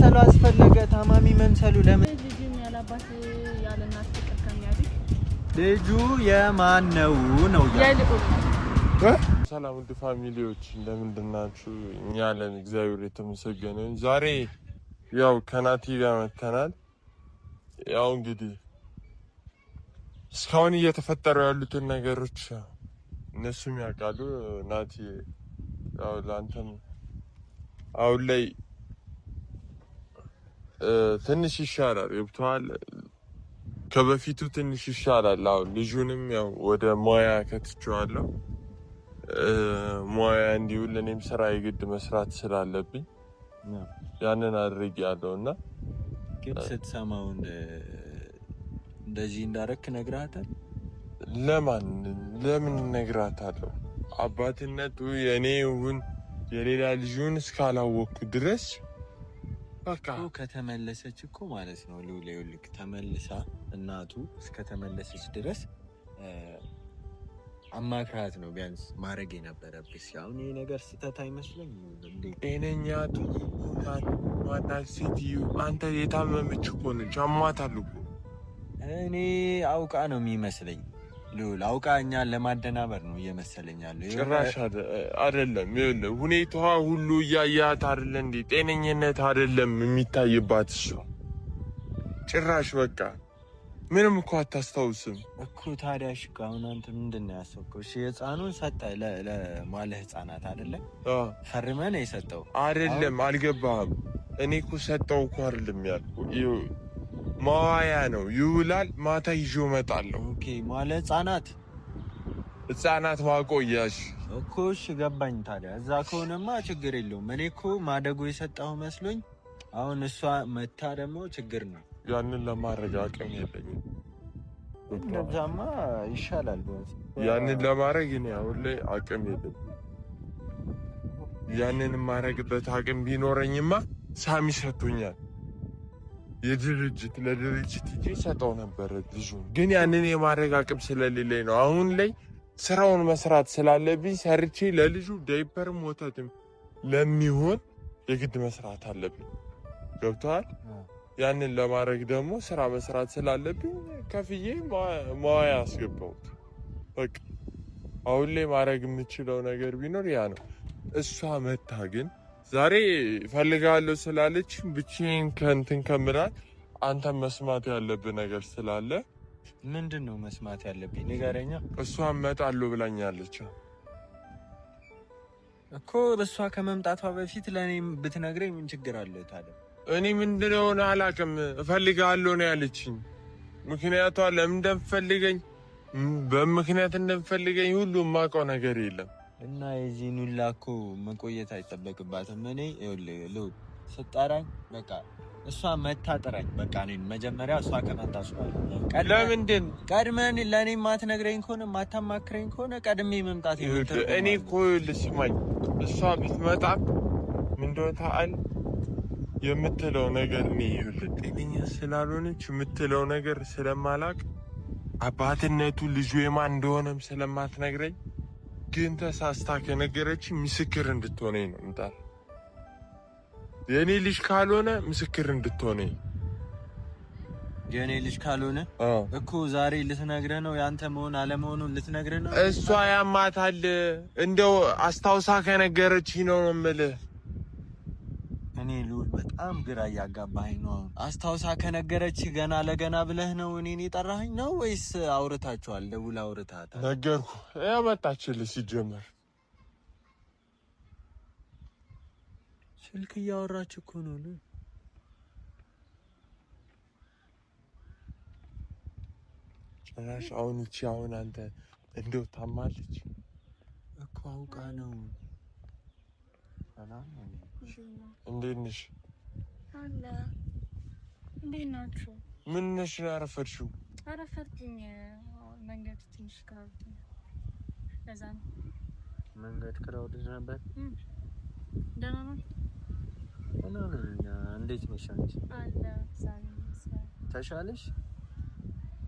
መምሰሉ አስፈለገ? ታማሚ መምሰሉ ለምን? ልጁን ያላባት ያለናት ፍቅር ከሚያድግ ልጁ የማን ነው ነው የልዑል ሰላም ውድ ፋሚሊዎች እንደምን ናችሁ? እኛ አለን እግዚአብሔር የተመሰገነ። ዛሬ ያው ከናቲ ጋር መተናል። ያው እንግዲህ እስካሁን እየተፈጠሩ ያሉትን ነገሮች እነሱም ያውቃሉ። ናቲ ያው ላንተም አሁን ላይ ትንሽ ይሻላል፣ ገብቶሃል? ከበፊቱ ትንሽ ይሻላል። አሁን ልጁንም ያው ወደ ሙያ ከትቼዋለሁ። ሙያ እንዲውል እኔም ስራ የግድ መስራት ስላለብኝ ያንን አድርጌያለሁና ግን ስትሰማው እንደዚህ እንዳረክ ነግራታል? ለምን ነግራታለሁ? አባትነቱ የኔ ይሁን የሌላ ልጁን እስካላወቅኩ ድረስ በቃ ከተመለሰች እኮ ማለት ነው ልክ ተመልሳ እናቱ እስከተመለሰች ድረስ አማክራት ነው ቢያንስ ማድረግ የነበረብሽ። አሁን ይሄ ነገር ስህተት አይመስልም እንዴ? ጤነኛ ሴትዮ አንተ የታመመች እኮ ነች፣ አሟታል እኮ። እኔ አውቃ ነው የሚመስለኝ ልዑል፣ አውቃ እኛን ለማደናበር ነው እየመሰለኝ ያለው። ጭራሽ አይደለም። ይኸውልህ ሁኔታዋ ሁሉ እያያት አይደለ እንዴ? ጤነኝነት አይደለም የሚታይባት እሷ ጭራሽ በቃ ምንም እኮ አታስታውስም እኮ። ታዲያ እሺ አሁን አንተ ምንድን ነው ያሰብከው? እሺ ህፃኑን ሰጠ ለማለ ህፃናት አይደለ? ፈርመህ ነው የሰጠው አይደለም? አልገባህም? እኔ እኮ ሰጠው እኮ አይደለም ያልኩህ። ማዋያ ነው ይውላል፣ ማታ ይዤው እመጣለሁ። ኦኬ ማለ ህፃናት ማቆያሽ እኮ። እሺ ገባኝ። ታዲያ እዛ ከሆነማ ችግር የለውም። እኔ እኮ ማደጎ የሰጠው መስሎኝ፣ አሁን እሷ መታ ደግሞ ችግር ነው። ያንን ለማድረግ አቅም የለኝም። እንደዛማ ይሻላል። ያንን ለማድረግ እኔ አሁን ላይ አቅም የለኝም። ያንን የማደርግበት አቅም ቢኖረኝማ ሳሚ ሰጥቶኛል። ለድርጅት እጄ ሰጠው ነበረ ልጁ። ግን ያንን የማድረግ አቅም ስለሌለኝ ነው አሁን ላይ ስራውን መስራት ስላለብኝ ሰርቼ ለልጁ ዳይፐርም ወተትም ለሚሆን የግድ መስራት አለብኝ። ገብቶሃል? ያንን ለማድረግ ደግሞ ስራ መስራት ስላለብኝ ከፍዬ ማዋያ አስገባሁት። በቃ አሁን ላይ ማድረግ የምችለው ነገር ቢኖር ያ ነው። እሷ መታ ግን ዛሬ ፈልጋለሁ ስላለች ብቻዬን ከእንትን ከምላት አንተም መስማት ያለብህ ነገር ስላለ። ምንድን ነው መስማት ያለብኝ? ንገረኛ። እሷ እመጣለሁ ብላኛለች እኮ። እሷ ከመምጣቷ በፊት ለእኔ ብትነግረኝ ምን ችግር አለ ታዲያ? እኔ ምንድን የሆነ አላውቅም፣ እፈልጋለሁ ነው ያለችኝ። ምክንያቷ ለምን እንደምፈልገኝ በምክንያት እንደምፈልገኝ ሁሉ የማውቀው ነገር የለም። እና የዚህን ሁላ እኮ መቆየት አይጠበቅባትም። እኔ ልዑል ስጠራኝ በቃ እሷ መታ ጥራኝ። በቃ እኔን መጀመሪያ እሷ ከመጣች ለምንድን ቀድመን ለእኔ ማትነግረኝ ከሆነ ማታማክረኝ ከሆነ ቀድሜ መምጣት እኔ እኮ ልስማኝ፣ እሷ ብትመጣ ምንድነው ታአል የምትለው ነገር እኔ ጤነኛ ስላልሆነች የምትለው ነገር ስለማላቅ አባትነቱ ልጁ የማን እንደሆነም ስለማትነግረኝ ግን ተሳስታ ከነገረች ምስክር እንድትሆነኝ ነው እንጣል። የኔ ልጅ ካልሆነ ምስክር እንድትሆነኝ። የኔ ልጅ ካልሆነ እኮ ዛሬ ልትነግረህ ነው? ያንተ መሆን አለመሆኑን ልትነግረህ ነው? እሷ ያማታል። እንደው አስታውሳ ከነገረች ነው የምልህ። እኔ ልዑል በጣም ግራ እያጋባኸኝ ነው። አስታውሳ ከነገረች ገና ለገና ብለህ ነው እኔን የጠራኸኝ ነው ወይስ አውርታችኋል? ደውላ አውርታታል? ነገርኩህ። ያመጣችልህ ሲጀመር ስልክ እያወራች እኮ ነው። ጭራሽ አሁን እቺ አሁን አንተ እንደው ታማለች እኮ አውቃ ነው። ሰላም እንዴት ነሽ? አለ እንዴት ናችሁ? ምን ነሽ ነው ያረፈድሽው? አረፈድኩኝ። መንገድ ትንሽ ክራውድ ለዛ ነው። መንገድ ክራውድ ነበር። ደህና ነው። እንዴት ነሽ አንቺ? አለ ዛሬ ተሻለሽ?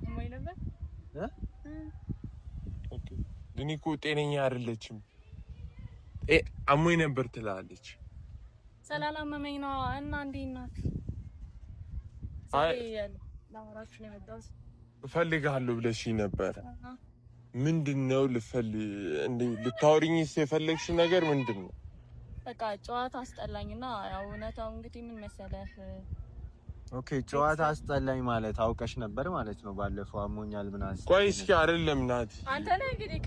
ምን ነበር? ኦኬ ግን እኮ ጤነኛ አይደለችም። አሞኝ ነበር ትላለች። ስላላመመኝ ነው። እና እንዴት ናት? አይ ላወራችሁ ነው የመጣሁት። እፈልግሃለሁ ብለሽኝ ነበር። ምንድነው ልታወሪኝስ የፈለግሽ ነገር ምንድነው? በቃ ጨዋታ አስጠላኝና ያው እውነታው እንግዲህ ምን መሰለህ። ኦኬ ጨዋታ አስጠላኝ ማለት አውቀሽ ነበር ማለት ነው። ባለፈው አሞኛል ምናምን። ቆይ እስኪ አይደለም ናት አንተ ነህ እንግዲህ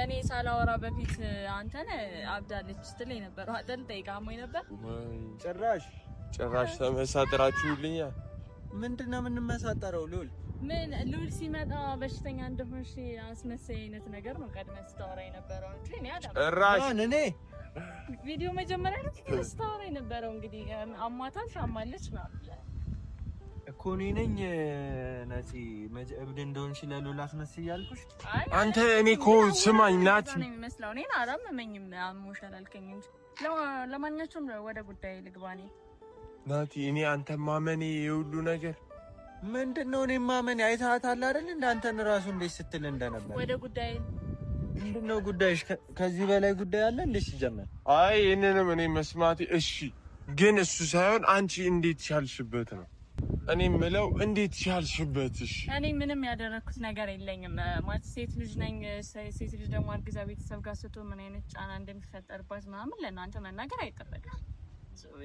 እኔ ሳላወራ በፊት አንተ ነህ አብዳለች ስትለኝ ነበር። አይደል ጠይቃ አሞኝ ነበር። ጭራሽ ተመሳጥራችሁልኛል። ምንድነው የምንመሳጠረው? ምን ሉል ሲመጣ በሽተኛ እንደሆንሽ አስመሳይ አይነት ነገር ነው ቀድመህ ስታወራ የነበረው እንጂ እኔ ቪዲዮ መጀመሪያ ላይ ስታወራ የነበረው እንግዲህ አሟታል ሻማለች ማለት እኮ እኔ ነኝ ነፂ እብድ እንደሆንሽ ለሉል አስመስይ ያልኩሽ አንተ። እኔ እኮ ስማኝ ናት ነው የሚመስለው። እኔን አላመመኝም አሞሻል አልከኝ እንጂ። ለማንኛቸውም ወደ ጉዳይ ልግባኔ ናቲ። እኔ አንተ ማመኔ የሁሉ ነገር ምንድነው? እኔ ማመኔ አይተሃታል አይደል? እንዳንተን ራሱ እንዴት ስትል እንደነበር። ወደ ጉዳይ ምንድነው ጉዳይሽ? ከዚህ በላይ ጉዳይ አለ እንዴ ሲጀመር? አይ እኔንም እኔ መስማቴ እሺ፣ ግን እሱ ሳይሆን አንቺ እንዴት ቻልሽበት ነው እኔ የምለው። እንዴት ቻልሽበት? እሺ እኔ ምንም ያደረኩት ነገር የለኝም ማለት ሴት ልጅ ነኝ። ሴት ልጅ ደግሞ አርግዛ ቤተሰብ ጋር ስትሆን ምን አይነት ጫና እንደሚፈጠርባት ምናምን ለእናንተ መናገር አይጠበቅም።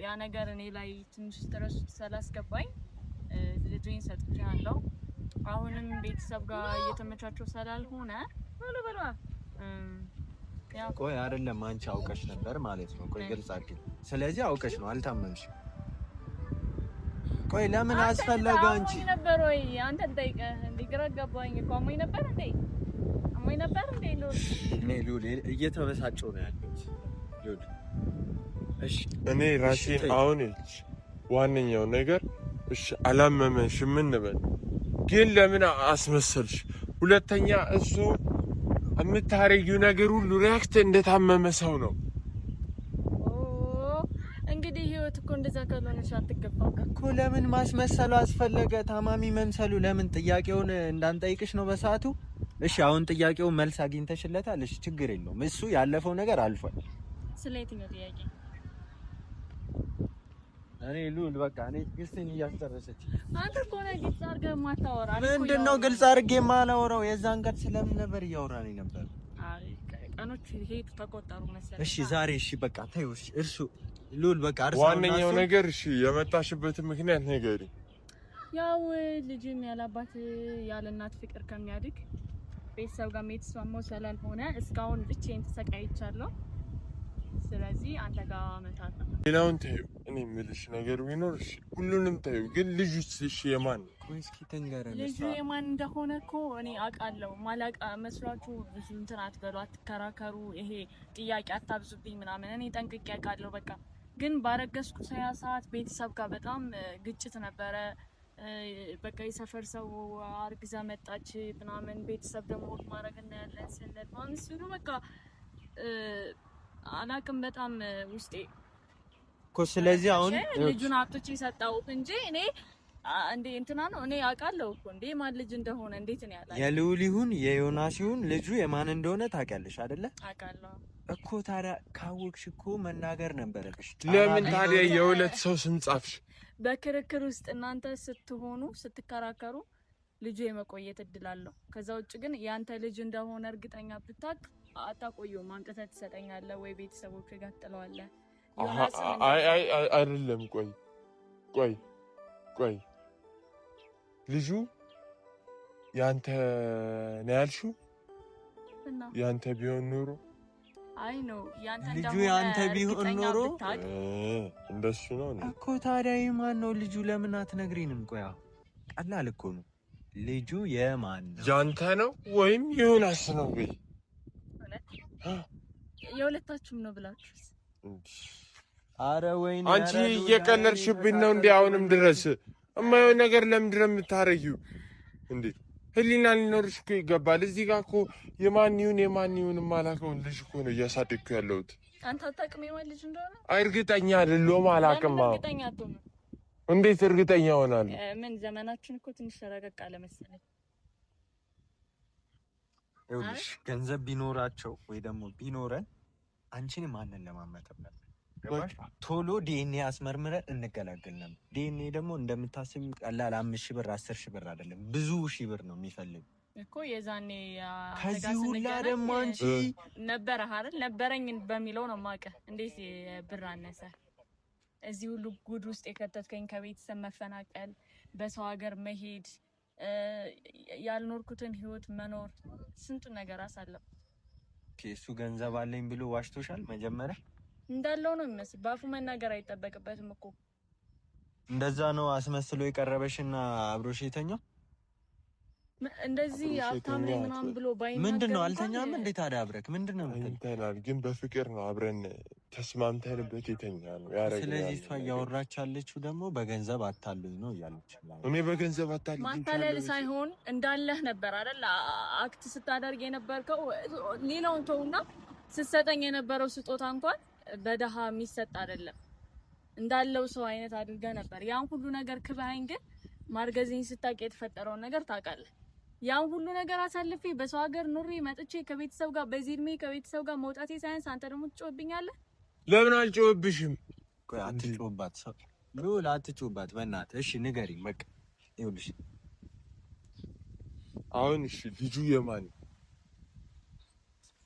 ያ ነገር እኔ ላይ ትንሽ ስትረሱ ስላስገባኝ ልጅን ሰጥቻለሁ። አሁንም ቤተሰብ ጋር እየተመቻቸው ስላልሆነ ቆይ አይደለም አንቺ አውቀሽ ነበር ማለት ነው? ቆይ ግልጽ አድርጊ። ስለዚህ አውቀሽ ነው አልታመምሽ? ቆይ ለምን አስፈለገ? አንቺ ነበር ወይ አንተ ጠይቀህ እንዴ? ግራ ገባኝ እኮ አሞኝ ነበር እንዴ? አሞኝ ነበር እንዴ? ሉል እየተበሳጨሁ ነው ያለሁት ሉል። እሺ እኔ ራሴን አሁን ዋነኛው ነገር እሺ አላመመሽም እንበል፣ ግን ለምን አስመሰልሽ? ሁለተኛ እሱ የምታረጊው ነገር ሁሉ ሪያክት እንደታመመ ሰው ነው። እንግዲህ ህይወት እኮ እንደዛ ካልሆነሽ አትገባም እኮ። ለምን ማስመሰሉ አስፈለገ? ታማሚ መምሰሉ ለምን? ጥያቄውን እንዳንጠይቅሽ ነው በሰዓቱ። እሺ አሁን ጥያቄውን መልስ አግኝተሽለታል። እሺ ችግር የለውም። እሱ ያለፈው ነገር አልፏል። ስለ የትኛው ጥያቄ? እኔ ሉል በቃ እኔ ግልጽን እያስጨረሰች አንተ እኮ ነህ ግልጽ አድርገህ የማታወራ። ምንድነው ግልጽ አድርጌ የማላወራው? የዛን ቀን ስለምን ነበር እያወራን ነበር? አይ ቀኖች ሄዱ ተቆጠሩ መሰለኝ። እሺ ዛሬ እሺ በቃ ተይው። እርሱ ሉል በቃ እርሱ ዋነኛው ነገር እሺ የመጣሽበትን ምክንያት ንገሪ። ያው ልጅም ያላባት ያለ እናት ፍቅር ከሚያድግ ቤተሰብ ጋር የተስማማው ስላልሆነ እስካሁን ብቻዬን ተሰቃይቻለሁ። ስለዚህ አንተ ጋር መጣጣ ሌላውን ተይው። እኔ የምልሽ ነገር ቢኖር እሺ ሁሉንም ተይው፣ ግን ልጁስ እሺ የማን ነው? ቆይ እስኪ ተንገረን። ልጁ የማን እንደሆነ እኮ እኔ አውቃለሁ። ማላውቅ መስሏችሁ ብዙ እንትን አትበሉ፣ አትከራከሩ፣ ይሄ ጥያቄ አታብዙብኝ ምናምን። እኔ ጠንቅቄ አውቃለሁ። በቃ ግን ባረገዝኩ ሰዓት ቤተሰብ ጋር በጣም ግጭት ነበረ። በቃ የሰፈር ሰው አርግዛ መጣች ምናምን፣ ቤተሰብ ደግሞ ማድረግ እናያለን ስንል ምናምን ሲሉ በቃ አላቅም በጣም ውስጤ እኮ። ስለዚህ አሁን ልጁን አጥቼ ሰጣሁት እንጂ እኔ እንዴ እንትና ነው እኔ አውቃለሁ እኮ እንዴ ማን ልጅ እንደሆነ እንዴት ነው ያላለ። የልዑል ይሁን የዮናስ ይሁን ልጁ የማን እንደሆነ ታውቂያለሽ አይደለ? አውቃለሁ እኮ። ታዲያ ካወቅሽ እኮ መናገር ነበረብሽ። ለምን ታዲያ የሁለት ሰው ስም ጻፍሽ? በክርክር ውስጥ እናንተ ስትሆኑ ስትከራከሩ ልጁ የመቆየት እድል አለው። ከዛ ውጭ ግን ያንተ ልጅ እንደሆነ እርግጠኛ ብታውቅ አታቆየውም። አንቀተህ ትሰጠኛለህ ወይ ቤተሰቦች ጋር ትጥለዋለህ? አይ አይደለም። ቆይ ልጁ ያንተ ነው ያልሽው? ያንተ ቢሆን ኖሮ አይ ነው ያንተ ልጁ ያንተ ቢሆን ኖሮ እንደሱ ነው እኮ። ታዲያ የማን ነው ልጁ? ለምን አትነግሪንም? ቆይ ቀላል እኮ ነው። ልጁ የማን ነው? ያንተ ነው ወይም ዮናስ ነው? በይ የሁለታችሁም ነው ብላችሁ። አረ ወይኔ አንቺ እየቀለድሽብኝ ነው እንዴ? አሁንም ድረስ የማየው ነገር ለምንድን ነው የምታረጊው እንዴ? ህሊና ሊኖርሽ እኮ ይገባል። እዚህ ጋር እኮ የማን ይሁን የማላውቀውን ልጅ እኮ ነው እያሳደግኩ ያለሁት። አንተ አታውቅም የማን ልጅ እንደሆነ? እርግጠኛ አይደለሁም፣ አላውቅም። እርግጠኛ አትሆንም? እንዴት እርግጠኛ ሆናለሁ? ምን ዘመናችን እኮ ትንሽ ተረጋጋ አለ መሰለኝ። ይኸውልሽ ገንዘብ ቢኖራቸው ወይ ደግሞ ቢኖረን አንቺን ማንን ለማመጥ ነበር? ቶሎ ዲኤንኤ አስመርምረን እንገላገል ነበር። ዲኤንኤ ደግሞ እንደምታስብ ቀላል 5,000 ብር 10,000 ብር አይደለም፣ ብዙ ሺህ ብር ነው የሚፈልግ እኮ የዛኔ ከዚህ ሁላ ደግሞ አንቺ ነበረ አይደል? ነበረኝ በሚለው ነው የማውቅህ። እንዴት ብር አነሰ? እዚህ ሁሉ ጉድ ውስጥ የከተትከኝ፣ ከቤተሰብ መፈናቀል፣ በሰው ሀገር መሄድ፣ ያልኖርኩትን ህይወት መኖር፣ ስንቱን ነገር አሳለፍ። እሱ ገንዘብ አለኝ ብሎ ዋሽቶሻል። መጀመሪያ እንዳለው ነው የሚመስል። በአፉ መናገር አይጠበቅበትም እኮ። እንደዛ ነው አስመስሎ የቀረበሽና አብሮሽ የተኛው። እንደዚህ ሀብታም ነኝ ምናምን ብሎ ባይናገር ምንድነው? አልተኛም እንዴ ታዲያ? አብረክ ምንድነው እንተናል? ግን በፍቅር ነው አብረን ተስማምተንበት የተኛ ነው ያረጋል። ስለዚህ እሷ እያወራች ያለችው ደግሞ በገንዘብ አታሉኝ ነው እያለች። እኔ በገንዘብ አታሉኝ ማታለል ሳይሆን እንዳለህ ነበር አይደል አክት ስታደርግ የነበርከው። ሌላውን ተውና ስትሰጠኝ የነበረው ስጦታ እንኳን በደሃ የሚሰጥ አይደለም፣ እንዳለው ሰው አይነት አድርገህ ነበር። ያን ሁሉ ነገር ክብሃኝ፣ ግን ማርገዝኝ ስታውቅ የተፈጠረውን ነገር ታውቃለህ። ያን ሁሉ ነገር አሳልፌ በሰው ሀገር ኑሬ መጥቼ ከቤተሰብ ጋር በዚህ እድሜ ከቤተሰብ ጋር መውጣቴ ሳይንስ አንተ ደግሞ ትጮህብኛለህ። ለምን አልጮህብሽም? ቆይ አትጮህባት፣ ሰው ሉል አትጮህባት በእናትህ። እሺ ንገሪኝ በቃ። ይኸውልሽ አሁን እሺ ልጁ የማን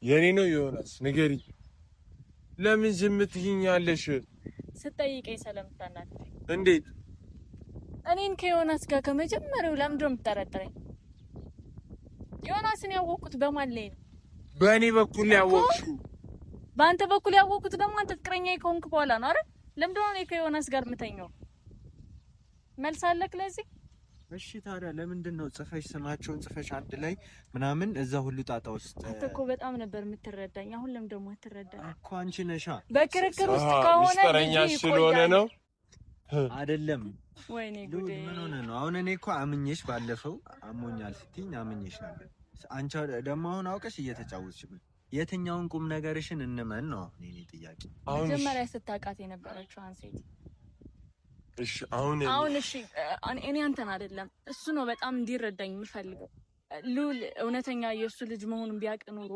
የኔ ነው ዮናስ? ንገሪኝ። ለምን ዝም ትይኛለሽ? ስጠይቀኝ ስለምታናግረኝ። እንዴት? እኔን ከዮናስ ጋር ከመጀመሪያው ለምንድን ነው የምትጠረጥረኝ? ዮናስን ያወቅኩት በማን ላይ ነው? በእኔ በኩል ያወቅሽው። በአንተ በኩል ያወቅኩት ደግሞ አንተ ፍቅረኛ ከሆንክ በኋላ ነው አይደል? ለምንድን ነው እኔ ከዮናስ ጋር የምተኛው? መልስ አለክ ለዚህ? እሺ ታዲያ ለምንድን ነው ጽፈሽ ስማቸውን ጽፈሽ አንድ ላይ ምናምን እዛ ሁሉ ጣጣ ውስጥ? አንተ እኮ በጣም ነበር የምትረዳኝ። አሁን ለምን ደግሞ አትረዳኝ እኮ? አንቺ ነሻ በክርክር ውስጥ ከሆነ ሚስጥረኛ ስለሆነ ነው አይደለም? ወይኔ ጉዴ! ምን ሆነ ነው? አሁን እኔ እኮ አምኜሽ፣ ባለፈው አሞኛል ስትይኝ አምኜሽ ነበር። አንቺ ደግሞ አሁን አውቀሽ እየተጫወትሽብኝ። የትኛውን ቁም ነገርሽን እንመን ነው አሁን የኔ ጥያቄ። መጀመሪያ ስታውቃት የነበረችው አንሴት። እሺ አሁን እሺ እኔ አንተን አይደለም እሱ ነው በጣም እንዲረዳኝ የምፈልገው። ሉል እውነተኛ የእሱ ልጅ መሆኑን ቢያውቅ ኑሮ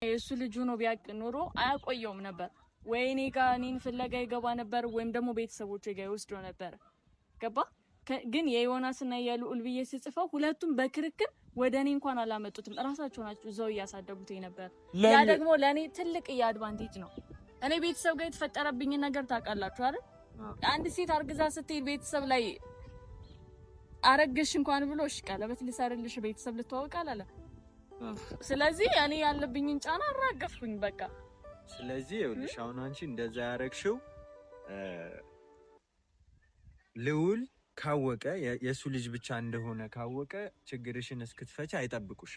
የእሱ ልጅ ሆኖ ቢያውቅ ኑሮ አያቆየውም ነበር። ወይ እኔ ጋር እኔን ፍለጋ ይገባ ነበር፣ ወይም ደግሞ ቤተሰቦቼ ጋር ይወስዶ ነበር። ገባ? ግን የዮናስና የልዑል ብዬ ስጽፈው ሁለቱም በክርክር ወደ እኔ እንኳን አላመጡትም። እራሳቸው ናቸው እዛው እያሳደጉት ነበር። ያ ደግሞ ለእኔ ትልቅ የአድቫንቴጅ ነው። እኔ ቤተሰብ ጋር የተፈጠረብኝን ነገር ታውቃላችሁ አይደል? አንድ ሴት አርግዛ ስትሄድ ቤተሰብ ላይ አረግሽ እንኳን ብሎ እሺ ቀለበት ልሰርልሽ ቤተሰብ ልትዋወቅ አላለ። ስለዚህ እኔ ያለብኝን ጫና አራገፍኩኝ በቃ። ስለዚህ ይኸውልሽ አሁን አንቺ እንደዛ ያረግሽው ልዑል ካወቀ የሱ ልጅ ብቻ እንደሆነ ካወቀ ችግርሽን እስክትፈቺ አይጠብቁሽ።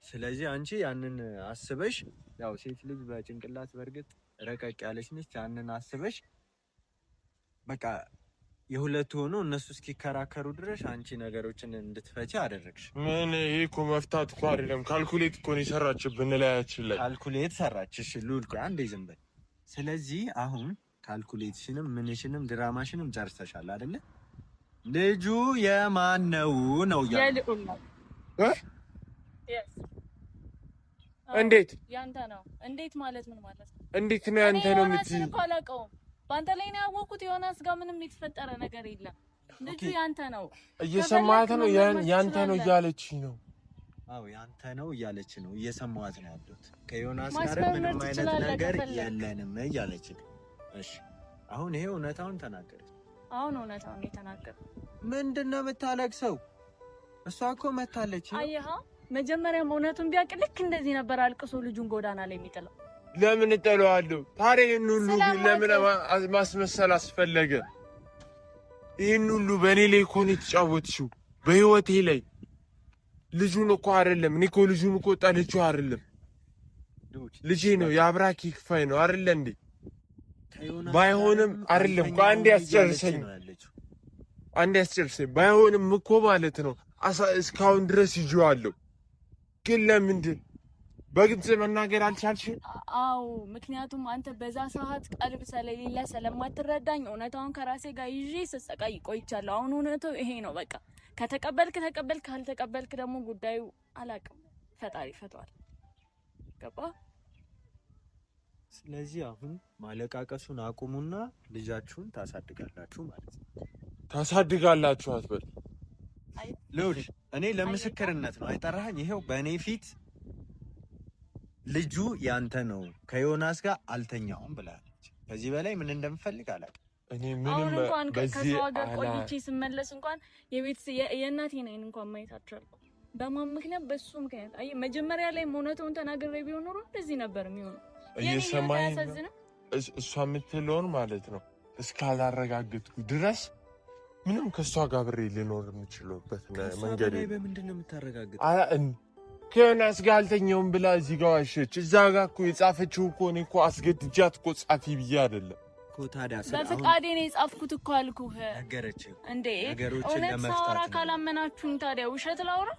ስለዚህ አንቺ ያንን አስበሽ፣ ያው ሴት ልጅ በጭንቅላት በርግጥ ረቀቅ ያለች ነች። ያንን አስበሽ በቃ የሁለቱ ሆኖ እነሱ እስኪከራከሩ ድረስ አንቺ ነገሮችን እንድትፈቺ አደረግሽ። ምን ይሄ እኮ መፍታት እኮ አይደለም፣ ካልኩሌት እኮ ነው የሰራችብን ላያችን ላይ። ካልኩሌት ሰራች። እሺ ሉል ቆይ አንዴ ዝም በል። ስለዚህ አሁን ካልኩሌትሽንም ምንሽንም ድራማሽንም ጨርሰሻል አይደለ? ልጁ የማን ነው ነው የልዑል ነው። እንዴት ያንተ ነው? እንዴት ማለት ምን ማለት ነው? እንዴት ነው ያንተ ነው የምትይው? አላውቀውም። በአንተ ላይ ነው ያወቅሁት። ዮናስ ጋር ምንም የተፈጠረ ነገር የለም። ልጁ ያንተ ነው። እየሰማት ነው። ያንተ ነው እያለች ነው። አዎ ያንተ ነው እያለች ነው። እየሰማዋት ነው ያሉት። ከዮናስ ጋር ምንም አይነት ነገር የለንም እያለች ነው። እሺ አሁን ይሄ እውነታውን ተናገረች። አሁን እውነታውን የተናገረ ምንድነው የምታለቅሰው? እሷ እኮ መታለች። አየሃ መጀመሪያም እውነቱን ቢያውቅ ልክ እንደዚህ ነበር አልቅሶ ልጁን ጎዳና ላይ የሚጥለው። ለምን እጠለዋለሁ ታዲያ? ይህን ሁሉ ለምን ማስመሰል አስፈለገ? ይህን ሁሉ በእኔ ላይ እኮ ነው የተጫወትሽው፣ በህይወቴ ላይ። ልጁን እኮ አይደለም እኔ እኮ ልጁን እኮ ጠልቼው አይደለም። ልጄ ነው፣ የአብራኬ ክፋይ ነው አይደለ እንዴ? ባይሆንም አይደለም እኮ አንዴ ያስጨርሰኝ፣ ባይሆንም እኮ ማለት ነው እስካሁን ድረስ ይዤዋለሁ። ግን ለምንድን በግልጽ መናገር አልቻልሽም? አዎ ምክንያቱም አንተ በዛ ሰዓት ቀልብ ስለሌለ ስለማትረዳኝ እውነታውን ከራሴ ጋር ይዤ ስሰቃይ ቆይቻለሁ። አሁን እውነታው ይሄ ነው በቃ። ከተቀበልክ ተቀበልክ፣ ካልተቀበልክ ደግሞ ጉዳዩ አላውቅም፣ ፈጣሪ ፈቷል። ገባ? ስለዚህ አሁን ማለቃቀሱን አቁሙና ልጃችሁን ታሳድጋላችሁ ማለት ነው። ታሳድጋላችሁ አትበል ልውል እኔ ለምስክርነት ነው አይጠራኸኝ። ይሄው በእኔ ፊት ልጁ ያንተ ነው ከዮናስ ጋር አልተኛውም ብላለች። ከዚህ በላይ ምን እንደምፈልግ አላውቅም። እኔ ምንም በዚህ ሀገር ቆይቼ ስመለስ እንኳን የእናቴ ነኝ እንኳን ማየት አልቻልኩም። በማን ምክንያት? በሱ ምክንያት። አይ መጀመሪያ ላይ እውነቱን ተናግሬ ቢሆን ኖሮ እንደዚህ ነበር የሚሆነው። እየሰማኝ እሷ የምትለውን ማለት ነው እስካላረጋግጥኩ ድረስ ምንም ከእሷ ጋር ብሬ ሊኖር የምችልበት መንገድ በምንድን ነው የምታረጋግጥ? ከዮናስ ጋር አልተኛውም ብላ እዚህ ጋር ዋሸች። እዛ ጋር እኮ የጻፈችው እኮ እኔ እኮ አስገድጃት እኮ ጻፊ ብዬ አይደለም እኮ። ታዲያ በፍቃዴ ነው የጻፍኩት እኮ አልኩህ። ነገረችኝ እንዴ ነገሮችን ለመፍታት ሳወራ ካላመናችሁኝ ታዲያ ውሸት ላውራ?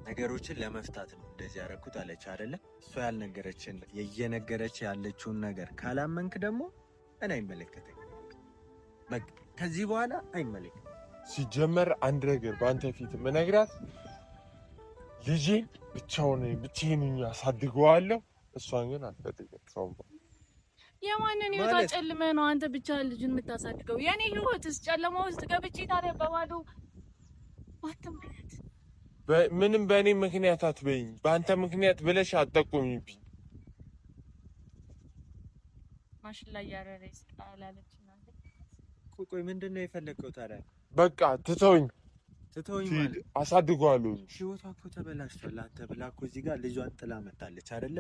ነገሮችን ለመፍታት ነው እንደዚህ ያደረኩት አለች አይደለ? እሷ ያልነገረችን እየነገረች ያለችውን ነገር ካላመንክ ደግሞ እኔ አይመለከተኝ። በቃ ከዚህ በኋላ አይመለከተኝ። ሲጀመር አንድ ነገር በአንተ ፊት ምነግራት ልጄን ብቻዬን አሳድገዋለሁ። እሷን ግን አልፈልግም። የማንን ህይወት አጨልመህ ነው አንተ ብቻ ልጅን የምታሳድገው? የኔ ህይወትስ ጨለማ ውስጥ ገብቼ ታዲያ በባዶ ምንም በእኔ ምክንያት አትበይኝ። በአንተ ምክንያት ብለሽ አትጠቁሚብኝ። ማሽን ላይ ያረረች አላለች እናንተ። ቆይ ምንድን ነው የፈለግከው ታዲያ? በቃ ትተውኝ ማለት አሳድገዋለሁ። ህይወቷ እኮ ተበላሽቷል። አንተ ብላ እኮ እዚህ ጋር ልጇን ጥላ መጣለች አይደለ?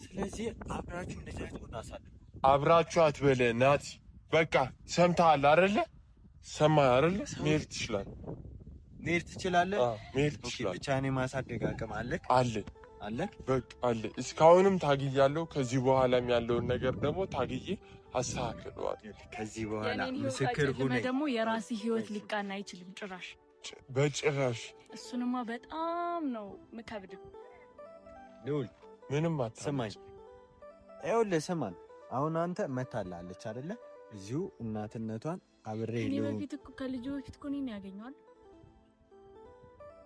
ስለዚህ አብራችሁ ልጃችሁን አሳድጉ። አብራችሁ አትበለ ናቲ። በቃ ሰምተሃል አይደለ? ሰማህ አይደለ? መሄድ ትችላለህ። መሄድ ትችላለህ። መሄድ ትችላለህ። ብቻ እኔ ማሳደግ አቅም አለክ? አለ በቃ አለ። እስካሁንም ታግያለሁ። ከዚህ በኋላም ያለውን ነገር ደግሞ ታግዬ አስተካክለዋለሁ። ከዚህ በኋላ ምስክር ሁኔ ደግሞ የራሴ ህይወት ሊቃና አይችልም ጭራሽ በጭራሽ። እሱንማ በጣም ነው ምከብድም። ልውል ምንም አትሰማኝ። ይኸውልህ ስማን፣ አሁን አንተ መታላለች አይደለ? እዚሁ እናትነቷን አብሬ እኔ በፊት እኮ ከልጁ በፊት እኮ እኔን ያገኘዋል።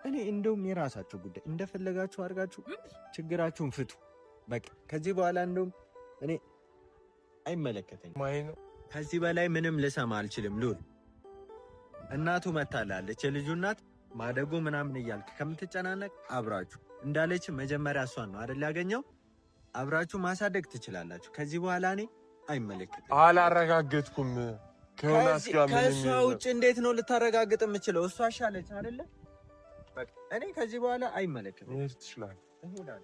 እኔ እንደውም የራሳችሁ ጉዳይ እንደፈለጋችሁ አድርጋችሁ ችግራችሁን ፍቱ። በቃ ከዚህ በኋላ እንደውም እኔ አይመለከተኝም። ከዚህ በላይ ምንም ልሰማ አልችልም። ልውል እናቱ መታላለች፣ የልጁ እናት ማደጎ ምናምን እያልክ ከምትጨናነቅ አብራችሁ እንዳለች መጀመሪያ እሷን ነው አይደል ያገኘው፣ አብራችሁ ማሳደግ ትችላላችሁ። ከዚህ በኋላ እኔ አይመለከተኝም። አላረጋገጥኩም። ከዮናስ ጋር ከእሷ ውጭ እንዴት ነው ልታረጋግጥ የምችለው? እሷ አሻለች አይደለ? እኔ ከዚህ በኋላ አይመለከተኝም። መሄድ ትችላለህ።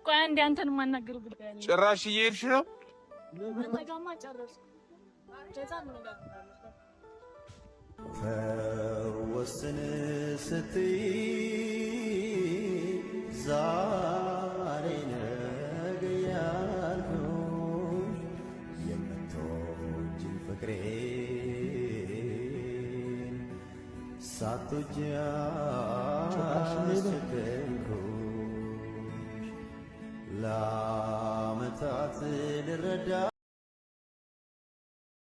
ቆይ አንዴ አንተን ማናገር ጉዳይ አለ። ጭራሽ እየሄድሽ ነው? ለማጋማ ጨረስኩ። ከዛ ምን ጋር ፈወስን ስትይ ዛሬ ነገ ያልኩሽ የምትወጂኝ ፍቅሬን ሳትወጂ አስቸገርኩሽ ለዓመታት ልረዳ